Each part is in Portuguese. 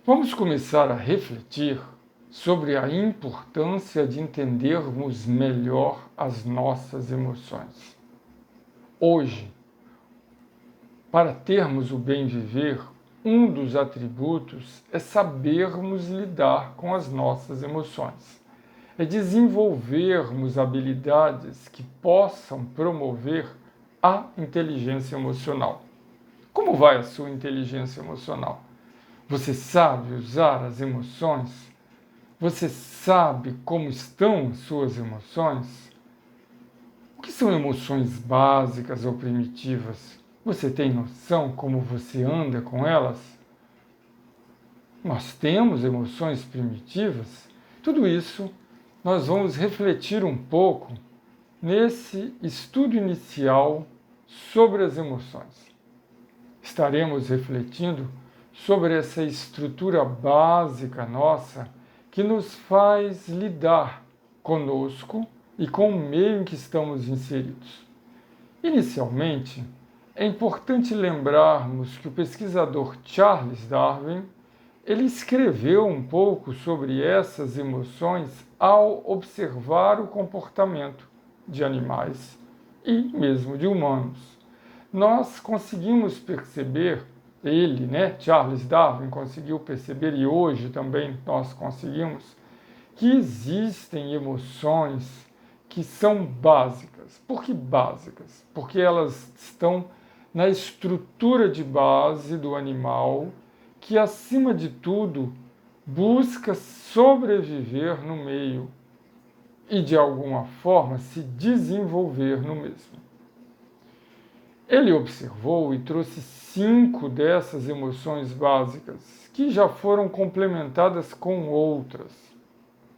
Vamos começar a refletir sobre a importância de entendermos melhor as nossas emoções. Hoje, para termos o bem viver, um dos atributos é sabermos lidar com as nossas emoções. É desenvolvermos habilidades que possam promover a inteligência emocional. Como vai a sua inteligência emocional? Você sabe usar as emoções? Você sabe como estão as suas emoções? O que são emoções básicas ou primitivas? Você tem noção como você anda com elas? Nós temos emoções primitivas? Tudo isso nós vamos refletir um pouco nesse estudo inicial sobre as emoções. Estaremos refletindo sobre essa estrutura básica nossa que nos faz lidar conosco e com o meio em que estamos inseridos. Inicialmente, é importante lembrarmos que o pesquisador Charles Darwin ele escreveu um pouco sobre essas emoções ao observar o comportamento de animais e mesmo de humanos. Nós conseguimos perceber, Charles Darwin conseguiu perceber, e hoje também nós conseguimos, que existem emoções que são básicas. Por que básicas? Porque elas estão na estrutura de base do animal, que acima de tudo busca sobreviver no meio e de alguma forma se desenvolver no mesmo. Ele observou e trouxe 5 dessas emoções básicas, que já foram complementadas com outras.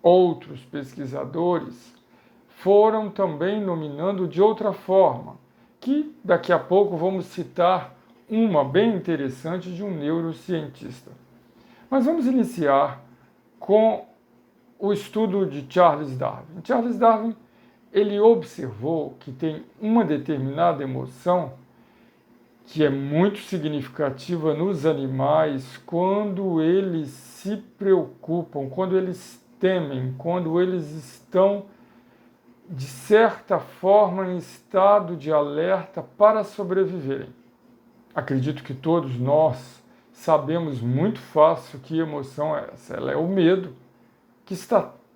Outros pesquisadores foram também nominando de outra forma, que daqui a pouco vamos citar uma bem interessante de um neurocientista. Mas vamos iniciar com o estudo de Charles Darwin. Charles Darwin ele observou que tem uma determinada emoção que é muito significativa nos animais quando eles se preocupam, quando eles temem, quando eles estão, de certa forma, em estado de alerta para sobreviverem. Acredito que todos nós sabemos muito fácil que emoção é essa. Ela é o medo, que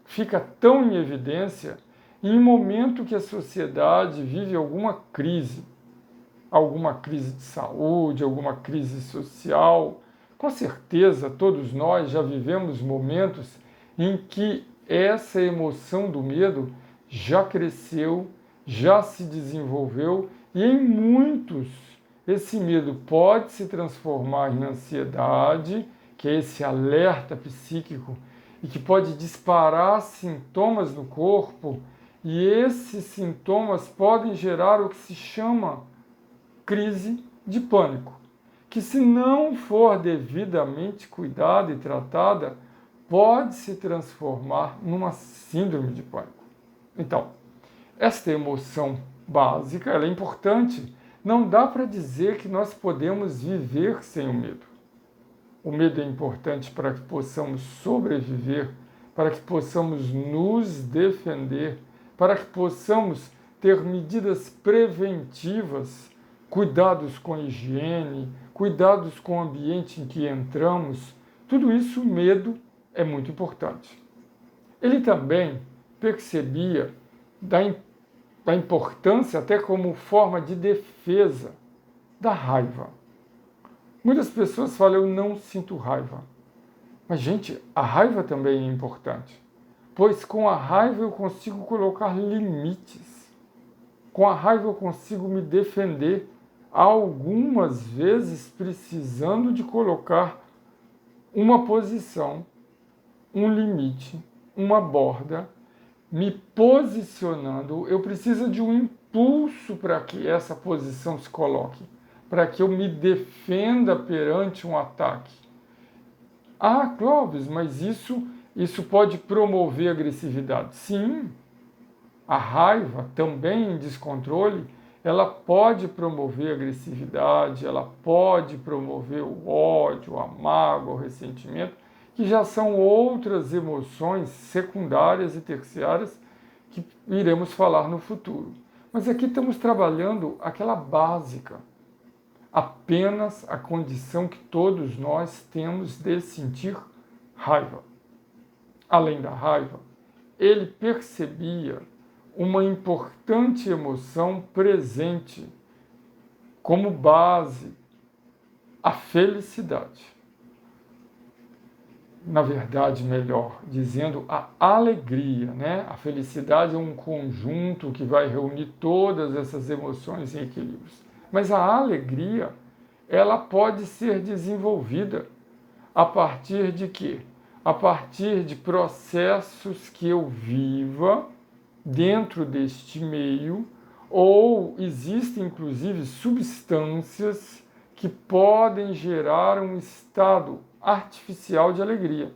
fica tão em evidência em um momento que a sociedade vive alguma crise de saúde, alguma crise social. Com certeza, todos nós já vivemos momentos em que essa emoção do medo já cresceu, já se desenvolveu e em muitos esse medo pode se transformar em ansiedade, que é esse alerta psíquico e que pode disparar sintomas no corpo, e esses sintomas podem gerar o que se chama crise de pânico, que se não for devidamente cuidada e tratada, pode se transformar numa síndrome de pânico. Então, esta emoção básica ela é importante. Não dá para dizer que nós podemos viver sem o medo. O medo é importante para que possamos sobreviver, para que possamos nos defender, para que possamos ter medidas preventivas, cuidados com a higiene, cuidados com o ambiente em que entramos. Tudo isso, o medo é muito importante. Ele também percebia da importância, até como forma de defesa, da raiva. Muitas pessoas falam, eu não sinto raiva. Mas, gente, a raiva também é importante, pois com a raiva eu consigo colocar limites. Com a raiva eu consigo me defender, algumas vezes precisando de colocar uma posição, um limite, uma borda, me posicionando. Eu preciso de um impulso para que essa posição se coloque, para que eu me defenda perante um ataque. Ah, Clóvis, mas isso pode promover agressividade. Sim, a raiva também em descontrole, ela pode promover agressividade, ela pode promover o ódio, a mágoa, o ressentimento, que já são outras emoções secundárias e terciárias que iremos falar no futuro. Mas aqui estamos trabalhando aquela básica, apenas a condição que todos nós temos de sentir raiva. Além da raiva, ele percebia uma importante emoção presente como base, a felicidade. Na verdade, melhor dizendo, a alegria, né? A felicidade é um conjunto que vai reunir todas essas emoções em equilíbrio. Mas a alegria, ela pode ser desenvolvida a partir de quê? A partir de processos que eu viva dentro deste meio, ou existem inclusive substâncias que podem gerar um estado artificial de alegria.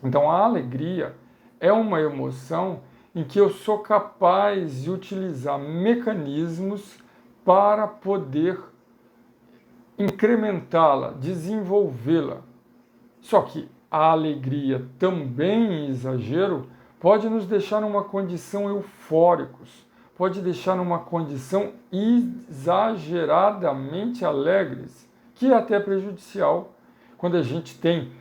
Então a alegria é uma emoção em que eu sou capaz de utilizar mecanismos para poder incrementá-la, desenvolvê-la. Só que a alegria também em exagero pode nos deixar numa condição eufóricos, pode deixar numa condição exageradamente alegres, que é até prejudicial. Quando a gente tem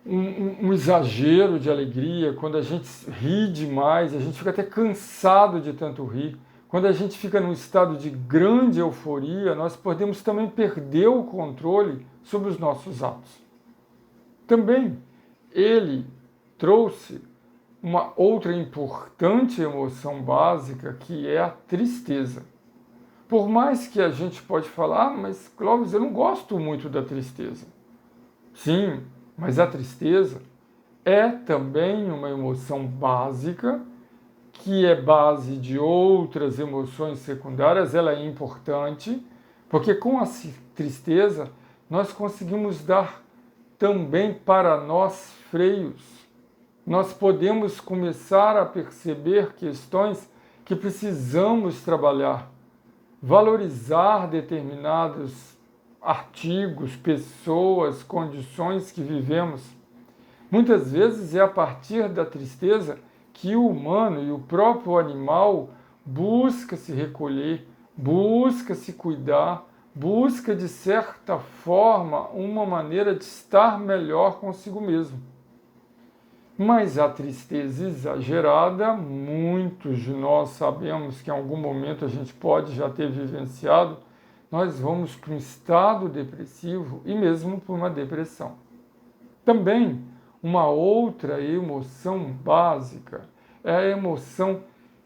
um exagero de alegria, quando a gente ri demais, a gente fica até cansado de tanto rir. Quando a gente fica num estado de grande euforia, nós podemos também perder o controle sobre os nossos atos. Também ele trouxe uma outra importante emoção básica, que é a tristeza. Por mais que a gente pode falar, mas Clóvis, eu não gosto muito da tristeza. Sim, mas a tristeza é também uma emoção básica, que é base de outras emoções secundárias. Ela é importante, porque com a tristeza nós conseguimos dar também para nós freios. Nós podemos começar a perceber questões que precisamos trabalhar, valorizar determinados artigos, pessoas, condições que vivemos. Muitas vezes é a partir da tristeza que o humano e o próprio animal busca se recolher, busca se cuidar, busca de certa forma uma maneira de estar melhor consigo mesmo. Mas a tristeza exagerada, muitos de nós sabemos que em algum momento a gente pode já ter vivenciado, nós vamos para um estado depressivo e mesmo para uma depressão. Também uma outra emoção básica é a emoção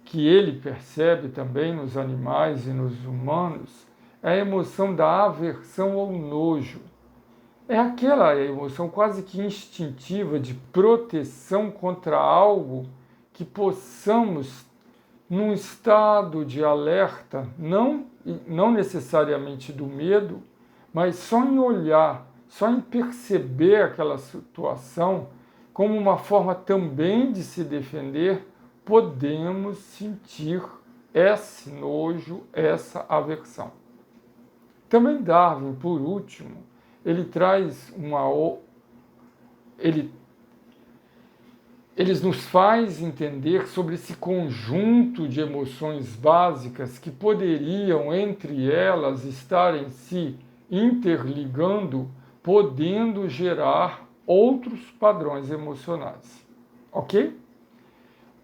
que ele percebe também nos animais e nos humanos, é a emoção da aversão ao nojo. É aquela emoção quase que instintiva de proteção contra algo que possamos, num estado de alerta, não necessariamente do medo, mas só em olhar, só em perceber aquela situação como uma forma também de se defender, podemos sentir esse nojo, essa aversão. Também Darwin, por último, ele traz ele nos faz entender sobre esse conjunto de emoções básicas que poderiam, entre elas, estarem se interligando, podendo gerar outros padrões emocionais. Ok?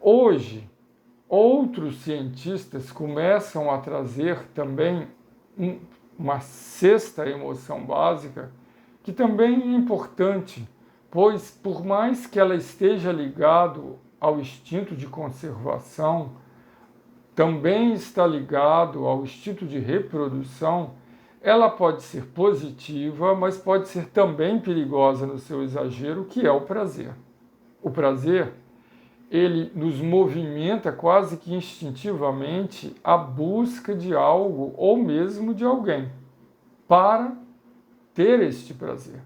Hoje, outros cientistas começam a trazer também uma sexta emoção básica, que também é importante, pois por mais que ela esteja ligado ao instinto de conservação, também está ligado ao instinto de reprodução, ela pode ser positiva, mas pode ser também perigosa no seu exagero, que é o prazer. O prazer, ele nos movimenta quase que instintivamente à busca de algo ou mesmo de alguém para ter este prazer.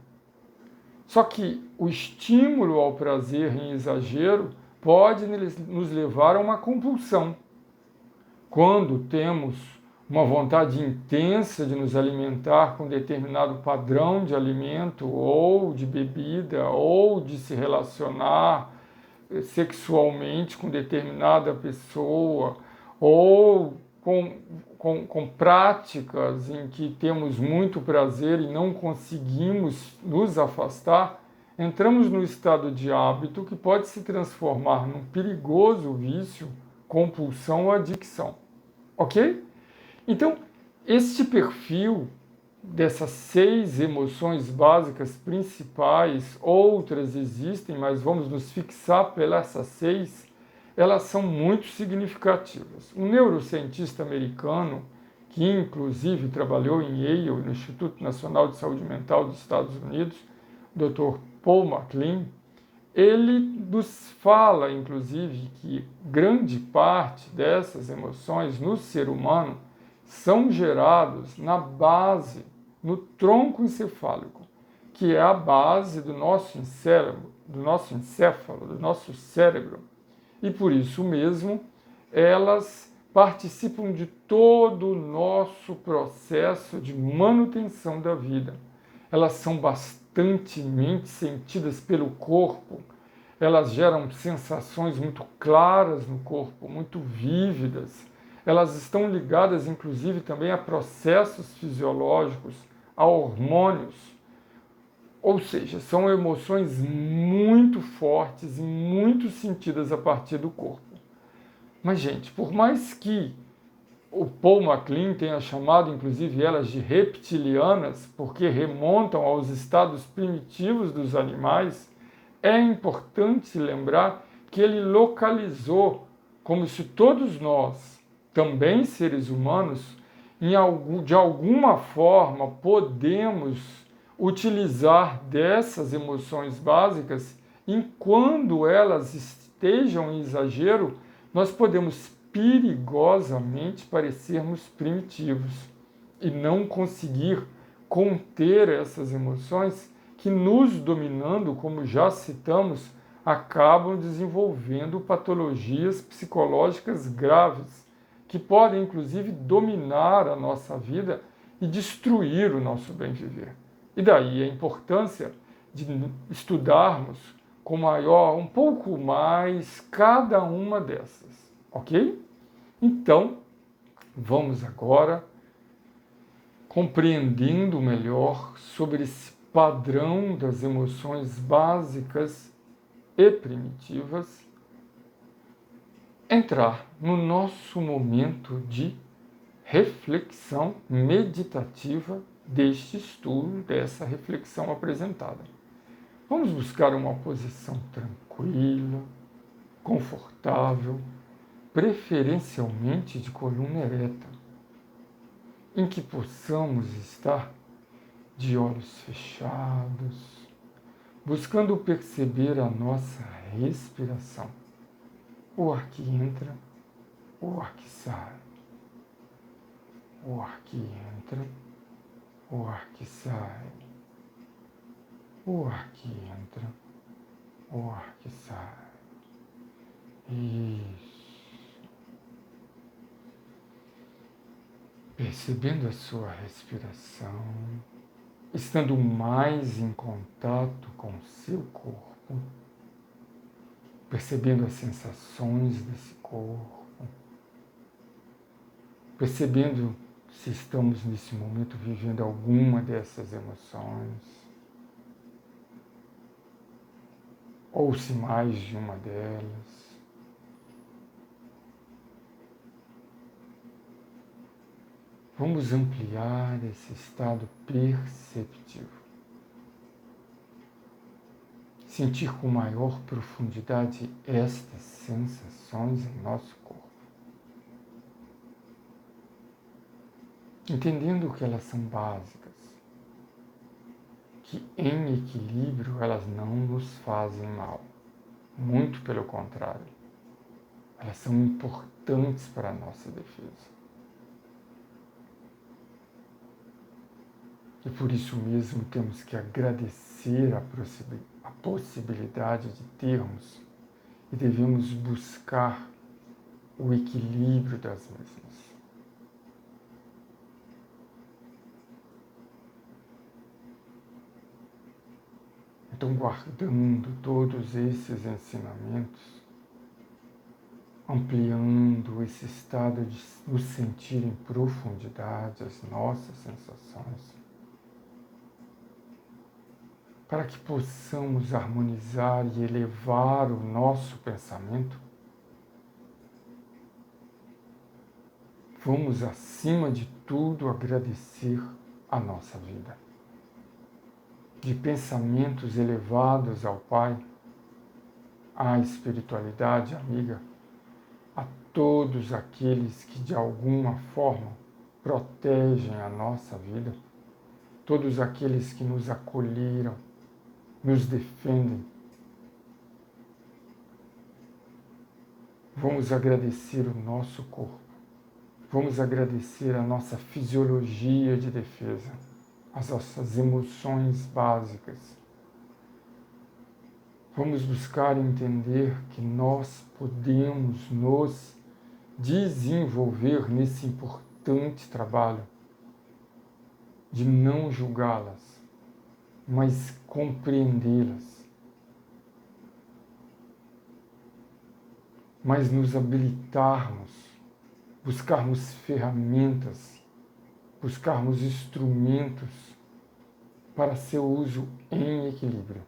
Só que o estímulo ao prazer em exagero pode nos levar a uma compulsão. quando temos uma vontade intensa de nos alimentar com determinado padrão de alimento ou de bebida, ou de se relacionar sexualmente com determinada pessoa, ou com práticas em que temos muito prazer e não conseguimos nos afastar, entramos no estado de hábito que pode se transformar num perigoso vício, compulsão ou adicção. Ok? Então, este perfil dessas 6 emoções básicas principais, outras existem, mas vamos nos fixar pelas 6, elas são muito significativas. Um neurocientista americano, que inclusive trabalhou em Yale, no Instituto Nacional de Saúde Mental dos Estados Unidos, Dr. Paul MacLean, ele nos fala, inclusive, que grande parte dessas emoções no ser humano são gerados na base, no tronco encefálico, que é a base do nosso cérebro, do nosso cérebro. E por isso mesmo, elas participam de todo o nosso processo de manutenção da vida. Elas são bastantemente sentidas pelo corpo, elas geram sensações muito claras no corpo, muito vívidas. Elas estão ligadas, inclusive, também a processos fisiológicos, a hormônios. Ou seja, são emoções muito fortes e muito sentidas a partir do corpo. Mas, gente, por mais que o Paul MacLean tenha chamado, inclusive, elas de reptilianas, porque remontam aos estados primitivos dos animais, é importante lembrar que ele localizou como se todos nós, também seres humanos, de alguma forma podemos utilizar dessas emoções básicas e quando elas estejam em exagero, nós podemos perigosamente parecermos primitivos e não conseguir conter essas emoções que, nos dominando, como já citamos, acabam desenvolvendo patologias psicológicas graves, que podem, inclusive, dominar a nossa vida e destruir o nosso bem-viver. E daí a importância de estudarmos com um pouco mais, cada uma dessas, ok? Então, vamos agora compreendendo melhor sobre esse padrão das emoções básicas e primitivas, entrar no nosso momento de reflexão meditativa deste estudo, dessa reflexão apresentada. Vamos buscar uma posição tranquila, confortável, preferencialmente de coluna ereta, em que possamos estar de olhos fechados, buscando perceber a nossa respiração, o ar que entra, o ar que sai, o ar que entra, o ar que sai, o ar que entra, o ar que sai. Isso. Percebendo a sua respiração, estando mais em contato com o seu corpo, percebendo as sensações desse corpo, percebendo se estamos nesse momento vivendo alguma dessas emoções, ou se mais de uma delas. Vamos ampliar esse estado perceptivo. Sentir com maior profundidade estas sensações em nosso corpo. Entendendo que elas são básicas, que em equilíbrio elas não nos fazem mal. Muito pelo contrário, elas são importantes para a nossa defesa. E por isso mesmo temos que agradecer a possibilidade de termos e devemos buscar o equilíbrio das mesmas. Então, guardando todos esses ensinamentos, ampliando esse estado de nos sentir em profundidade as nossas sensações, para que possamos harmonizar e elevar o nosso pensamento, vamos, acima de tudo, agradecer a nossa vida. De pensamentos elevados ao Pai, à espiritualidade amiga, a todos aqueles que de alguma forma protegem a nossa vida, todos aqueles que nos acolheram, nos defendem. Vamos agradecer o nosso corpo, vamos agradecer a nossa fisiologia de defesa, as nossas emoções básicas. Vamos buscar entender que nós podemos nos desenvolver nesse importante trabalho de não julgá-las, mas compreendê-las, mas nos habilitarmos, buscarmos ferramentas, buscarmos instrumentos para seu uso em equilíbrio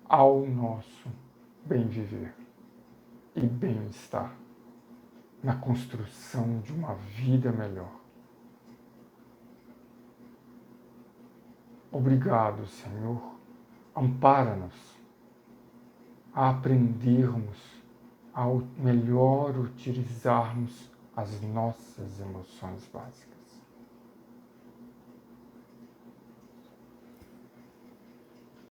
ao nosso bem viver e bem-estar na construção de uma vida melhor. Obrigado, Senhor. Ampara-nos a aprendermos a melhor utilizarmos as nossas emoções básicas.